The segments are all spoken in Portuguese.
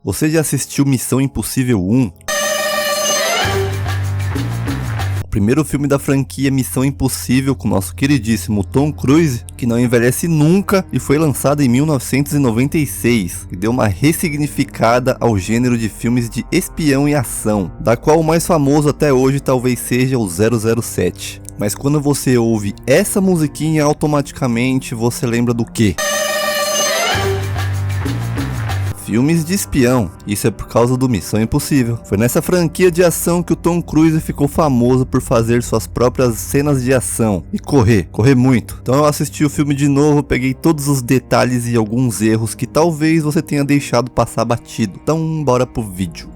Você já assistiu Missão Impossível 1? O primeiro filme da franquia Missão Impossível com nosso queridíssimo Tom Cruise, que não envelhece nunca e foi lançado em 1996, e deu uma ressignificada ao gênero de filmes de espião e ação, da qual o mais famoso até hoje talvez seja o 007. Mas quando você ouve essa musiquinha, automaticamente você lembra do quê? Filmes de espião. Isso é por causa do Missão Impossível. Foi nessa franquia de ação que o Tom Cruise ficou famoso por fazer suas próprias cenas de ação e correr muito. Então eu assisti o filme de novo, peguei todos os detalhes e alguns erros que talvez você tenha deixado passar batido. Então bora pro vídeo.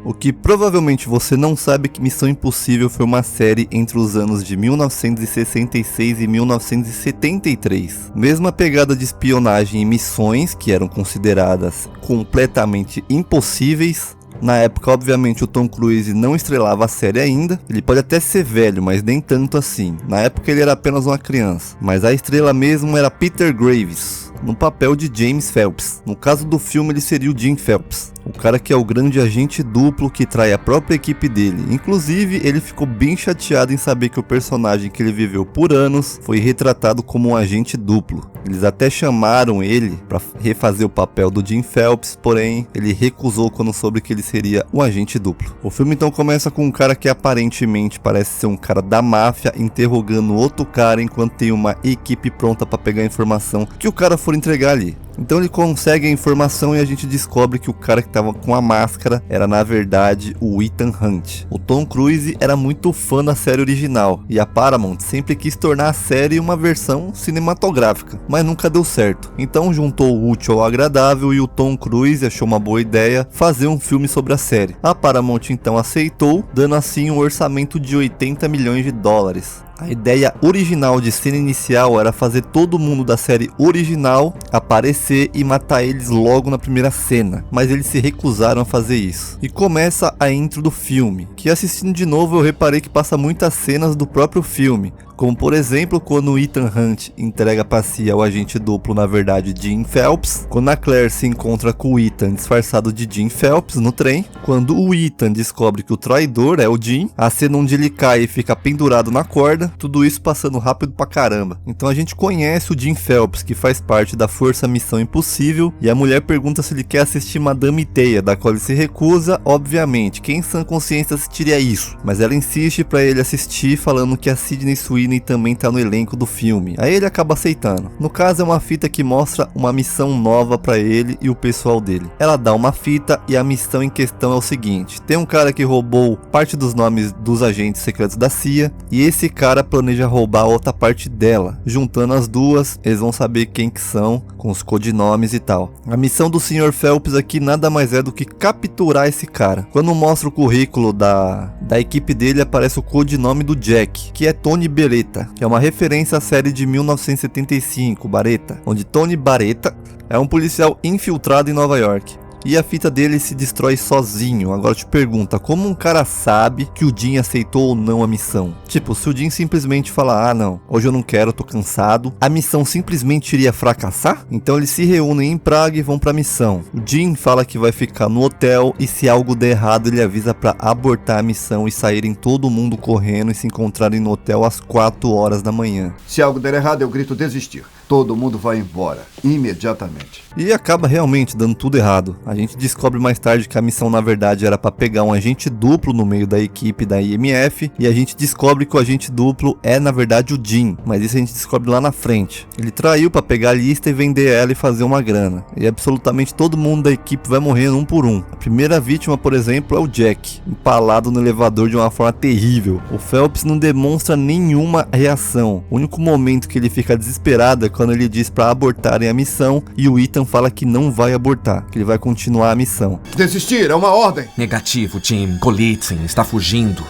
O que provavelmente você não sabe é que Missão Impossível foi uma série entre os anos de 1966 e 1973. Mesma pegada de espionagem e missões que eram consideradas completamente impossíveis. Na época, obviamente, o Tom Cruise não estrelava a série ainda. Ele pode até ser velho, mas nem tanto assim. Na época ele era apenas uma criança. Mas a estrela mesmo era Peter Graves, no papel de James Phelps. No caso do filme, ele seria o Jim Phelps, o cara que é o grande agente duplo que trai a própria equipe dele. Inclusive, ele ficou bem chateado em saber que o personagem que ele viveu por anos foi retratado como um agente duplo. Eles até chamaram ele para refazer o papel do Jim Phelps, porém ele recusou quando soube que ele seria um agente duplo. O filme então começa com um cara que aparentemente parece ser um cara da máfia interrogando outro cara enquanto tem uma equipe pronta para pegar a informação que o cara for entregar ali. Então ele consegue a informação e a gente descobre que o cara que estava com a máscara era na verdade o Ethan Hunt. O Tom Cruise era muito fã da série original e a Paramount sempre quis tornar a série uma versão cinematográfica, mas nunca deu certo. Então juntou o útil ao agradável e o Tom Cruise achou uma boa ideia fazer um filme sobre a série. A Paramount então aceitou, dando assim um orçamento de 80 milhões de dólares. A ideia original de cena inicial era fazer todo mundo da série original aparecer e matar eles logo na primeira cena, mas eles se recusaram a fazer isso. E começa a intro do filme, que assistindo de novo eu reparei que passa muitas cenas do próprio filme, como por exemplo quando o Ethan Hunt entrega pra si ao agente duplo, na verdade Jim Phelps, quando a Claire se encontra com o Ethan disfarçado de Jim Phelps no trem, quando o Ethan descobre que o traidor é o Jim, a cena onde ele cai e fica pendurado na corda, tudo isso passando rápido pra caramba. Então a gente conhece o Jim Phelps, que faz parte da Força Missão Impossível, e a mulher pergunta se ele quer assistir Madame Teia, da qual ele se recusa. Obviamente, quem em sã consciência assistiria isso? Mas ela insiste pra ele assistir, falando que a Sydney Sweeney também tá no elenco do filme. Aí ele acaba aceitando. No caso é uma fita que mostra uma missão nova pra ele e o pessoal dele. Ela dá uma fita e a missão em questão é o seguinte: tem um cara que roubou parte dos nomes dos agentes secretos da CIA e esse cara planeja roubar a outra parte dela. Juntando as duas, eles vão saber quem que são, com os codinomes e tal. A missão do Sr. Phelps aqui nada mais é do que capturar esse cara. Quando mostra o currículo da equipe dele, aparece o codinome do Jack, que é Tony Barretta, que é uma referência à série de 1975, Barretta, onde Tony Barretta é um policial infiltrado em Nova York. E a fita dele se destrói sozinho. Agora te pergunta, como um cara sabe que o Jim aceitou ou não a missão? Tipo, se o Jim simplesmente falar, ah não, hoje eu não quero, tô cansado, a missão simplesmente iria fracassar? Então eles se reúnem em Praga e vão pra missão. O Jim fala que vai ficar no hotel e se algo der errado ele avisa pra abortar a missão e saírem todo mundo correndo e se encontrarem no hotel às 4 horas da manhã. Se algo der errado eu grito desistir. Todo mundo vai embora, imediatamente. E acaba realmente dando tudo errado. A gente descobre mais tarde que a missão na verdade era para pegar um agente duplo no meio da equipe da IMF. E a gente descobre que o agente duplo é na verdade o Jim, mas isso a gente descobre lá na frente. Ele traiu para pegar a lista e vender ela e fazer uma grana. E absolutamente todo mundo da equipe vai morrendo um por um. A primeira vítima, por exemplo, é o Jack, empalado no elevador de uma forma terrível. O Phelps não demonstra nenhuma reação. O único momento que ele fica desesperado é quando ele diz para abortarem a missão e o Ethan fala que não vai abortar, que ele vai continuar a missão. Desistir, é uma ordem. Negativo, Jim. Golitsyn está fugindo.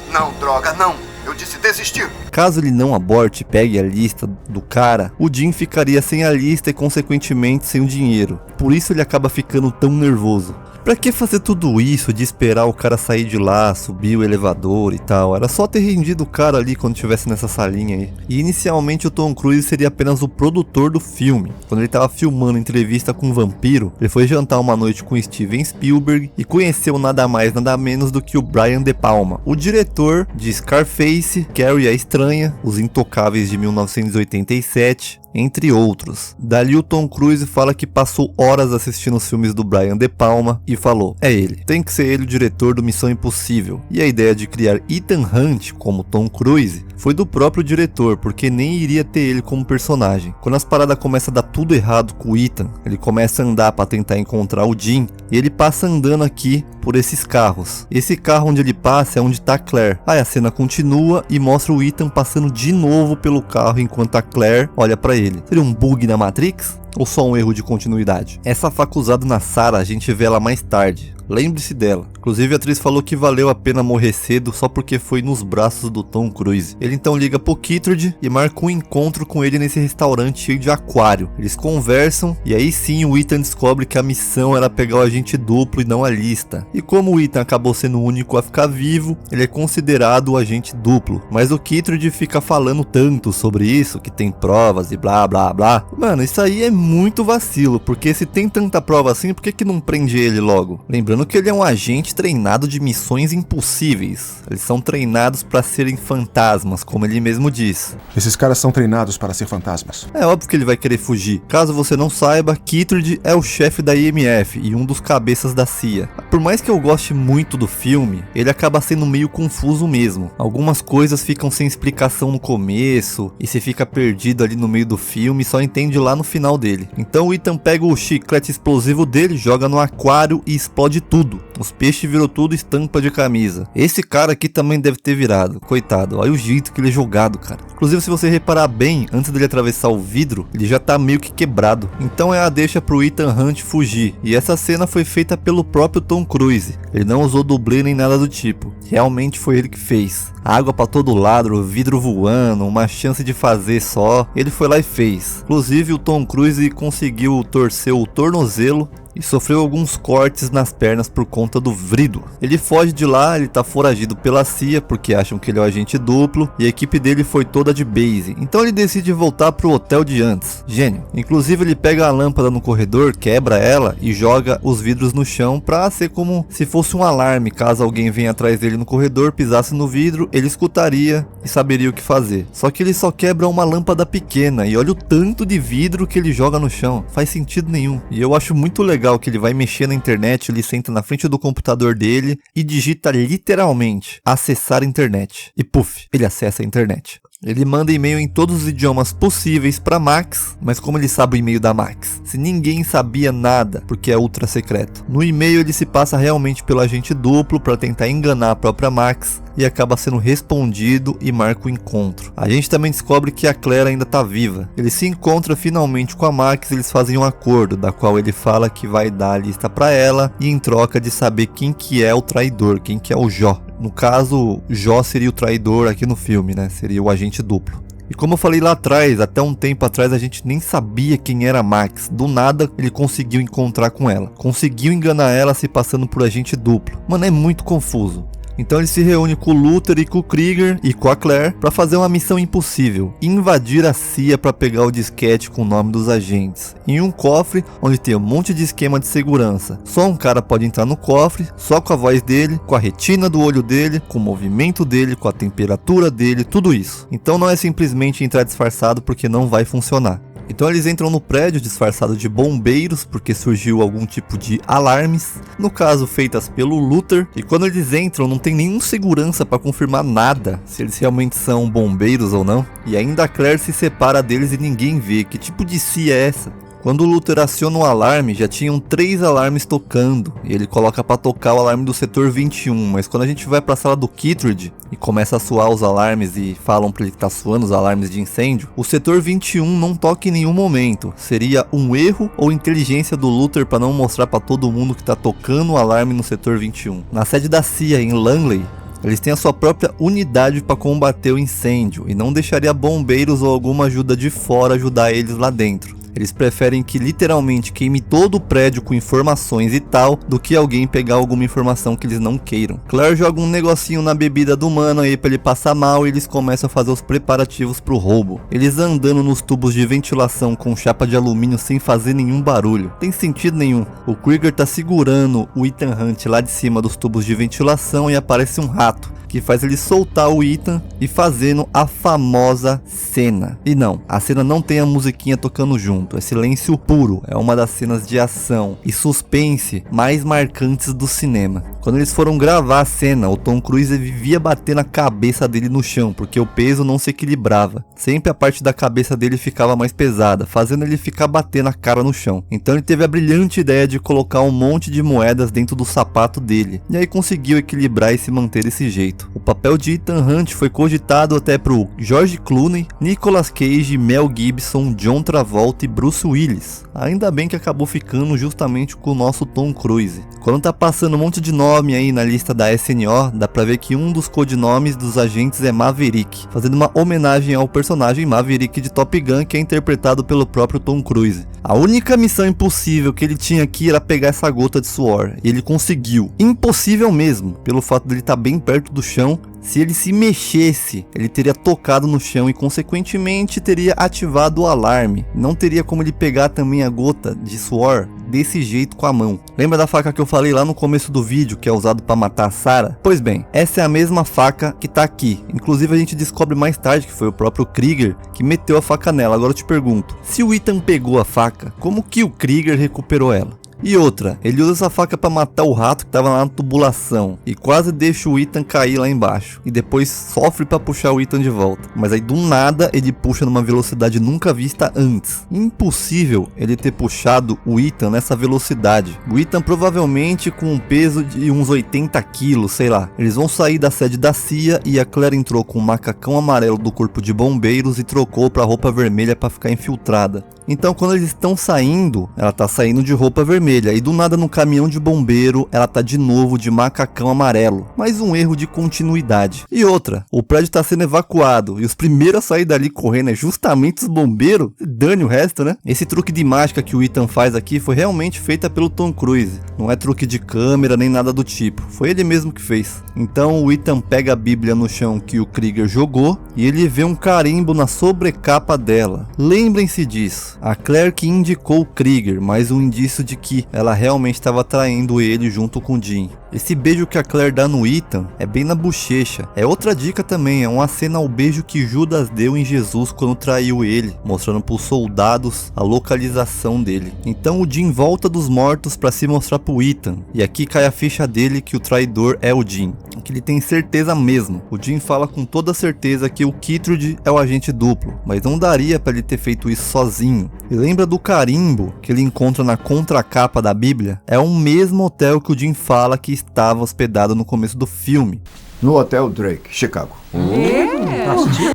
Não, droga, não. Eu disse desistir. Caso ele não aborte e pegue a lista do cara, o Jim ficaria sem a lista e consequentemente sem o dinheiro. Por isso ele acaba ficando tão nervoso. Pra que fazer tudo isso de esperar o cara sair de lá, subir o elevador e tal? Era só ter rendido o cara ali quando estivesse nessa salinha aí. E inicialmente o Tom Cruise seria apenas o produtor do filme. Quando ele tava filmando entrevista com um vampiro, ele foi jantar uma noite com Steven Spielberg e conheceu nada mais nada menos do que o Brian De Palma, o diretor de Scarface, Carrie a Estranha, Os Intocáveis de 1987... entre outros. Dali o Tom Cruise fala que passou horas assistindo os filmes do Brian De Palma e falou, é ele, tem que ser ele o diretor do Missão Impossível. E a ideia de criar Ethan Hunt como Tom Cruise foi do próprio diretor, porque nem iria ter ele como personagem. Quando as paradas começam a dar tudo errado com o Ethan, ele começa a andar para tentar encontrar o Jim, e ele passa andando aqui por esses carros. Esse carro onde ele passa é onde tá a Claire. Aí a cena continua e mostra o Ethan passando de novo pelo carro enquanto a Claire olha para ele. Seria um bug na Matrix? Ou só um erro de continuidade? Essa faca usada na Sarah a gente vê ela mais tarde. Lembre-se dela. Inclusive a atriz falou que valeu a pena morrer cedo só porque foi nos braços do Tom Cruise. Ele então liga pro Kittredge e marca um encontro com ele nesse restaurante cheio de aquário. Eles conversam e aí sim o Ethan descobre que a missão era pegar o agente duplo e não a lista. E como o Ethan acabou sendo o único a ficar vivo, ele é considerado o agente duplo. Mas o Kittredge fica falando tanto sobre isso, que tem provas e blá blá blá. Mano, isso aí é muito vacilo, porque se tem tanta prova assim, por que não prende ele logo? Lembrando que ele é um agente treinado de missões impossíveis. Eles são treinados para serem fantasmas, como ele mesmo diz. Esses caras são treinados para ser fantasmas. É óbvio que ele vai querer fugir. Caso você não saiba, Kittredge é o chefe da IMF e um dos cabeças da CIA. Por mais que eu goste muito do filme, ele acaba sendo meio confuso mesmo. Algumas coisas ficam sem explicação no começo, e se fica perdido ali no meio do filme, só entende lá no final dele. Então o Ethan pega o chiclete explosivo dele, joga no aquário e explode tudo. Os peixes virou tudo estampa de camisa. Esse cara aqui também deve ter virado. Coitado, olha o jeito que ele é jogado, cara. Inclusive, se você reparar bem, antes dele atravessar o vidro, ele já tá meio que quebrado. Então é a deixa pro Ethan Hunt fugir. E essa cena foi feita pelo próprio Tom Cruise. Ele não usou dublê nem nada do tipo. Realmente foi ele que fez. Água pra todo lado, o vidro voando, uma chance de fazer só. Ele foi lá e fez. Inclusive, o Tom Cruise conseguiu torcer o tornozelo e sofreu alguns cortes nas pernas por conta do vrido. Ele foge de lá, ele tá foragido pela CIA porque acham que ele é o agente duplo e a equipe dele foi toda de base. Então ele decide voltar pro hotel de antes. Gênio. Inclusive ele pega a lâmpada no corredor, quebra ela e joga os vidros no chão pra ser como se fosse um alarme. Caso alguém venha atrás dele no corredor, pisasse no vidro, ele escutaria e saberia o que fazer. Só que ele só quebra uma lâmpada pequena e olha o tanto de vidro que ele joga no chão. Faz sentido nenhum. E eu acho muito legal que ele vai mexer na internet, ele senta na frente do computador dele e digita literalmente acessar a internet. E puf, ele acessa a internet. Ele manda e-mail em todos os idiomas possíveis para Max, mas como ele sabe o e-mail da Max? Se ninguém sabia nada, porque é ultra secreto. No e-mail ele se passa realmente pelo agente duplo para tentar enganar a própria Max e acaba sendo respondido e marca o encontro. A gente também descobre que a Claire ainda tá viva. Ele se encontra finalmente com a Max e eles fazem um acordo, da qual ele fala que vai dar a lista para ela e em troca de saber quem que é o traidor, quem que é o Jó. No caso, Jó seria o traidor aqui no filme, né? Seria o agente duplo. E como eu falei lá atrás, até um tempo atrás a gente nem sabia quem era Max. Do nada ele conseguiu encontrar com ela. Conseguiu enganar ela se passando por agente duplo. Mano, é muito confuso. Então ele se reúne com o Luther e com o Krieger e com a Claire para fazer uma missão impossível: invadir a CIA para pegar o disquete com o nome dos agentes em um cofre onde tem um monte de esquema de segurança. Só um cara pode entrar no cofre, só com a voz dele, com a retina do olho dele, com o movimento dele, com a temperatura dele, tudo isso. Então não é simplesmente entrar disfarçado, porque não vai funcionar. Então eles entram no prédio disfarçados de bombeiros, porque surgiu algum tipo de alarmes, no caso feitas pelo Luther, e quando eles entram não tem nenhum segurança para confirmar nada, se eles realmente são bombeiros ou não, e ainda a Claire se separa deles e ninguém vê. Que tipo de CIA é essa? Quando o Luther aciona o alarme, já tinham 3 alarmes tocando, e ele coloca pra tocar o alarme do setor 21, mas quando a gente vai pra sala do Kittredge e começa a soar os alarmes e falam pra ele que tá soando os alarmes de incêndio, o setor 21 não toca em nenhum momento. Seria um erro ou inteligência do Luther pra não mostrar pra todo mundo que tá tocando o alarme no setor 21. Na sede da CIA em Langley, Eles têm a sua própria unidade para combater o incêndio e não deixaria bombeiros ou alguma ajuda de fora ajudar eles lá dentro. Eles preferem que literalmente queime todo o prédio com informações e tal, do que alguém pegar alguma informação que eles não queiram. Claire joga um negocinho na bebida do mano aí pra ele passar mal e eles começam a fazer os preparativos pro roubo. Eles andando nos tubos de ventilação com chapa de alumínio sem fazer nenhum barulho. Tem sentido nenhum. O Krieger tá segurando o Ethan Hunt lá de cima dos tubos de ventilação e aparece um rato, que faz ele soltar o Ethan e fazendo a famosa cena. E não, a cena não tem a musiquinha tocando junto, é silêncio puro, é uma das cenas de ação e suspense mais marcantes do cinema. Quando eles foram gravar a cena, o Tom Cruise vivia batendo a cabeça dele no chão, porque o peso não se equilibrava. Sempre a parte da cabeça dele ficava mais pesada, fazendo ele ficar batendo a cara no chão. Então ele teve a brilhante ideia de colocar um monte de moedas dentro do sapato dele, e aí conseguiu equilibrar e se manter desse jeito. O papel de Ethan Hunt foi cogitado até pro George Clooney, Nicolas Cage, Mel Gibson, John Travolta e Bruce Willis. Ainda bem que acabou ficando justamente com o nosso Tom Cruise. Quando tá passando um monte de nome aí na lista da SNO, dá pra ver que um dos codinomes dos agentes é Maverick, fazendo uma homenagem ao personagem Maverick de Top Gun, que é interpretado pelo próprio Tom Cruise. A única missão impossível que ele tinha aqui era pegar essa gota de suor, e ele conseguiu. Impossível mesmo, pelo fato dele estar bem perto do chão. Se ele se mexesse, ele teria tocado no chão e consequentemente teria ativado o alarme. Não teria como ele pegar também a gota de suor desse jeito com a mão. Lembra da faca que eu falei lá no começo do vídeo, que é usado para matar a Sarah? Pois bem, essa é a mesma faca que tá aqui. Inclusive a gente descobre mais tarde que foi o próprio Krieger que meteu a faca nela. Agora eu te pergunto, se o Ethan pegou a faca, como que o Krieger recuperou ela? E outra, ele usa essa faca pra matar o rato que tava lá na tubulação e quase deixa o Ethan cair lá embaixo, e depois sofre pra puxar o Ethan de volta, mas aí do nada ele puxa numa velocidade nunca vista antes. Impossível ele ter puxado o Ethan nessa velocidade. O Ethan provavelmente com um peso de uns 80 quilos, sei lá. Eles vão sair da sede da CIA e a Claire entrou com o macacão amarelo do corpo de bombeiros e trocou pra roupa vermelha pra ficar infiltrada. Então quando eles estão saindo, ela tá saindo de roupa vermelha e do nada no caminhão de bombeiro ela tá de novo de macacão amarelo. Mais um erro de continuidade. E outra, o prédio tá sendo evacuado e os primeiros a sair dali correndo é justamente os bombeiros. Dane o resto, né? Esse truque de mágica que o Ethan faz aqui foi realmente feita pelo Tom Cruise. Não é truque de câmera nem nada do tipo. Foi ele mesmo que fez. Então o Ethan pega a Bíblia no chão que o Krieger jogou e ele vê um carimbo na sobrecapa dela. Lembrem-se disso. A Claire que indicou o Krieger, mais um indício de que ela realmente estava traindo ele junto com o Jim. Esse beijo que a Claire dá no Ethan é bem na bochecha. É outra dica também, é uma cena ao beijo que Judas deu em Jesus quando traiu ele, mostrando para os soldados a localização dele. Então o Jim volta dos mortos para se mostrar pro Ethan, e aqui cai a ficha dele que o traidor é o Jim, que ele tem certeza mesmo. O Jim fala com toda certeza que o Kittredge é o agente duplo, mas não daria para ele ter feito isso sozinho. E lembra do carimbo que ele encontra na contracapa da Bíblia? É o mesmo hotel que o Jim fala que estava hospedado no começo do filme. No Hotel Drake, Chicago.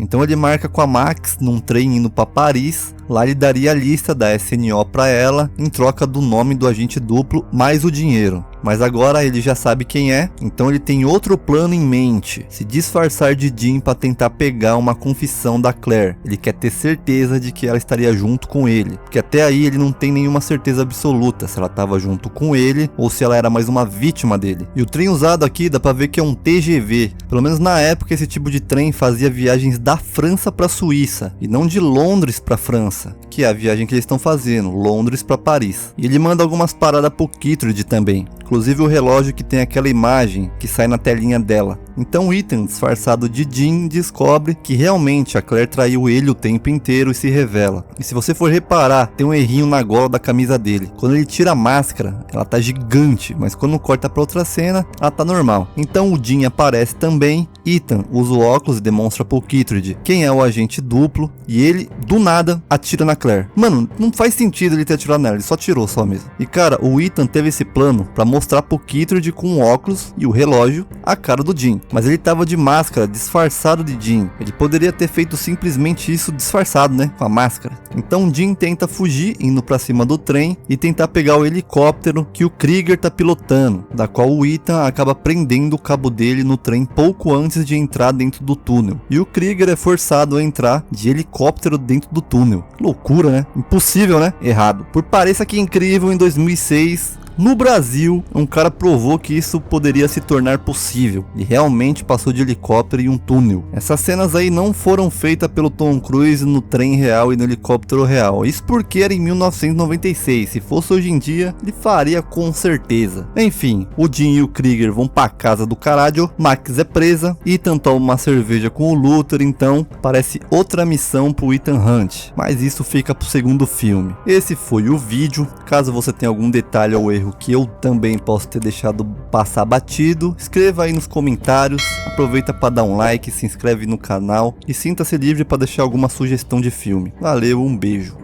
Então ele marca com a Max num trem indo para Paris. Lá ele daria a lista da SNO para ela em troca do nome do agente duplo mais o dinheiro. Mas agora ele já sabe quem é, então ele tem outro plano em mente: se disfarçar de Jim para tentar pegar uma confissão da Claire. Ele quer ter certeza de que ela estaria junto com ele, porque até aí ele não tem nenhuma certeza absoluta se ela estava junto com ele ou se ela era mais uma vítima dele. E o trem usado aqui dá para ver que é um TGV. Pelo menos na época esse tipo de trem fazia viagens da França para Suíça e não de Londres para França, que é a viagem que eles estão fazendo, Londres para Paris. E ele manda algumas paradas pro Kittredge também, inclusive o relógio que tem aquela imagem que sai na telinha dela. Então o Ethan, disfarçado de Jim, descobre que realmente a Claire traiu ele o tempo inteiro e se revela. E se você for reparar, tem um errinho na gola da camisa dele. Quando ele tira a máscara, ela tá gigante, mas quando corta pra outra cena, ela tá normal. Então o Jim aparece também. Ethan usa o óculos e demonstra pro Kittredge quem é o agente duplo, e ele, do nada, atira na Claire. Mano, não faz sentido ele ter atirado nela, ele só atirou só mesmo. E cara, o Ethan teve esse plano pra mostrar pro Kittredge com o óculos e o relógio a cara do Jim. mas ele tava de máscara, disfarçado de Jim. Ele poderia ter feito simplesmente isso disfarçado, né, com a máscara. Então Jim tenta fugir, indo pra cima do trem e tentar pegar o helicóptero que o Krieger tá pilotando, da qual o Ethan acaba prendendo o cabo dele no trem pouco antes de entrar dentro do túnel. E o Krieger é forçado a entrar de helicóptero dentro do túnel. Loucura, né? Impossível, né? Errado. Por pareça que incrível, em 2006... no Brasil, um cara provou que isso poderia se tornar possível e realmente passou de helicóptero em um túnel. Essas cenas aí não foram feitas pelo Tom Cruise no trem real e no helicóptero real. Isso porque era em 1996. Se fosse hoje em dia, ele faria com certeza. Enfim, o Jim e o Krieger vão pra casa do caralho, Max é presa, Ethan toma uma cerveja com o Luther, então parece outra missão pro Ethan Hunt. Mas isso fica pro segundo filme. Esse foi o vídeo. Caso você tenha algum detalhe ou erro que eu também posso ter deixado passar batido, escreva aí nos comentários, aproveita para dar um like, se inscreve no canal e sinta-se livre para deixar alguma sugestão de filme. Valeu, um beijo.